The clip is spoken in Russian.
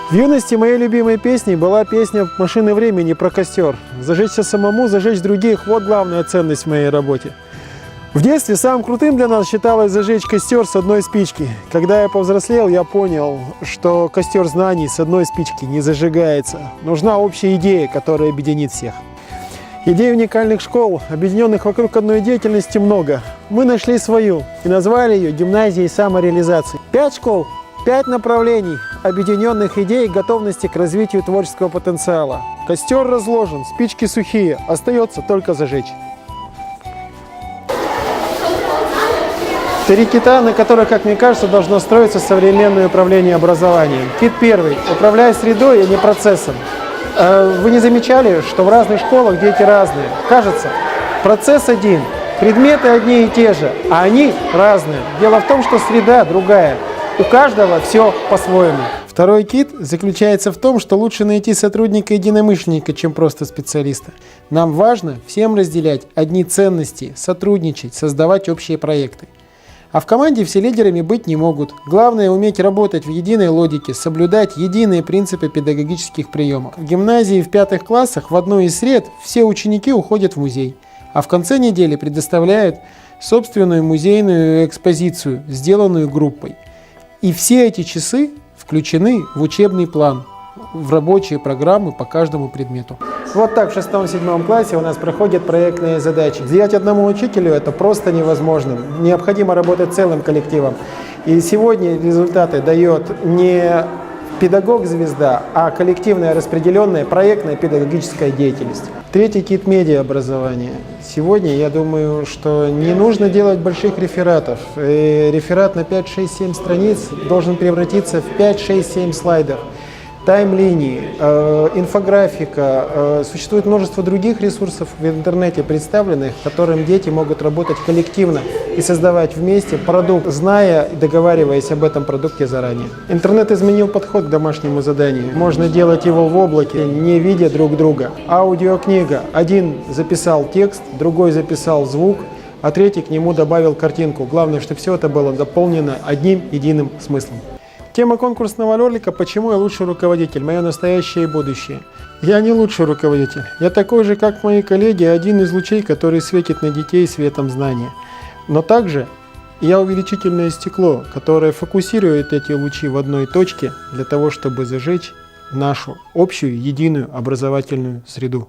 В юности моей любимой песней была песня «Машины времени» про костер. Зажечься самому, зажечь других – вот главная ценность в моей работе. В детстве самым крутым для нас считалось зажечь костер с одной спички. Когда я повзрослел, я понял, что костер знаний с одной спички не зажигается. Нужна общая идея, которая объединит всех. Идей уникальных школ, объединенных вокруг одной деятельности, много. Мы нашли свою и назвали ее «Гимназией самореализации». 5 школ, 5 направлений, объединенных идей и готовности к развитию творческого потенциала. Костер разложен, спички сухие, остается только зажечь. 3 кита, на которых, как мне кажется, должно строиться современное управление образованием. Кит первый. Управляй средой, а не процессом. Вы не замечали, что в разных школах дети разные? Кажется, процесс один, предметы одни и те же, а они разные. Дело в том, что среда другая. У каждого все по-своему. Второй кит заключается в том, что лучше найти сотрудника-единомышленника, чем просто специалиста. Нам важно всем разделять одни ценности, сотрудничать, создавать общие проекты. А в команде все лидерами быть не могут. Главное уметь работать в единой логике, соблюдать единые принципы педагогических приемов. В гимназии в 5 классах в одну из сред все ученики уходят в музей, а в конце недели предоставляют собственную музейную экспозицию, сделанную группой. И все эти часы включены в учебный план, в рабочие программы по каждому предмету. Вот так в 6-7 классе у нас проходят проектные задачи. Взять одному учителю это просто невозможно. Необходимо работать целым коллективом. И сегодня результаты дает не педагог-звезда, а коллективная распределенная проектная педагогическая деятельность. 3 кит медиаобразования. Сегодня я думаю, что не нужно делать больших рефератов. Реферат на 5, 6, 7 страниц должен превратиться в 5, 6, 7 слайдов. Тайм-линии, инфографика, существует множество других ресурсов в интернете представленных, которым дети могут работать коллективно и создавать вместе продукт, зная и договариваясь об этом продукте заранее. Интернет изменил подход к домашнему заданию. Можно делать его в облаке, не видя друг друга. Аудиокнига. Один записал текст, другой записал звук, а третий к нему добавил картинку. Главное, чтобы все это было дополнено одним единым смыслом. Тема конкурсного ролика «Почему я лучший руководитель? Мое настоящее и будущее». Я не лучший руководитель. Я такой же, как мои коллеги, один из лучей, который светит на детей светом знания. Но также я увеличительное стекло, которое фокусирует эти лучи в одной точке для того, чтобы зажечь нашу общую единую образовательную среду.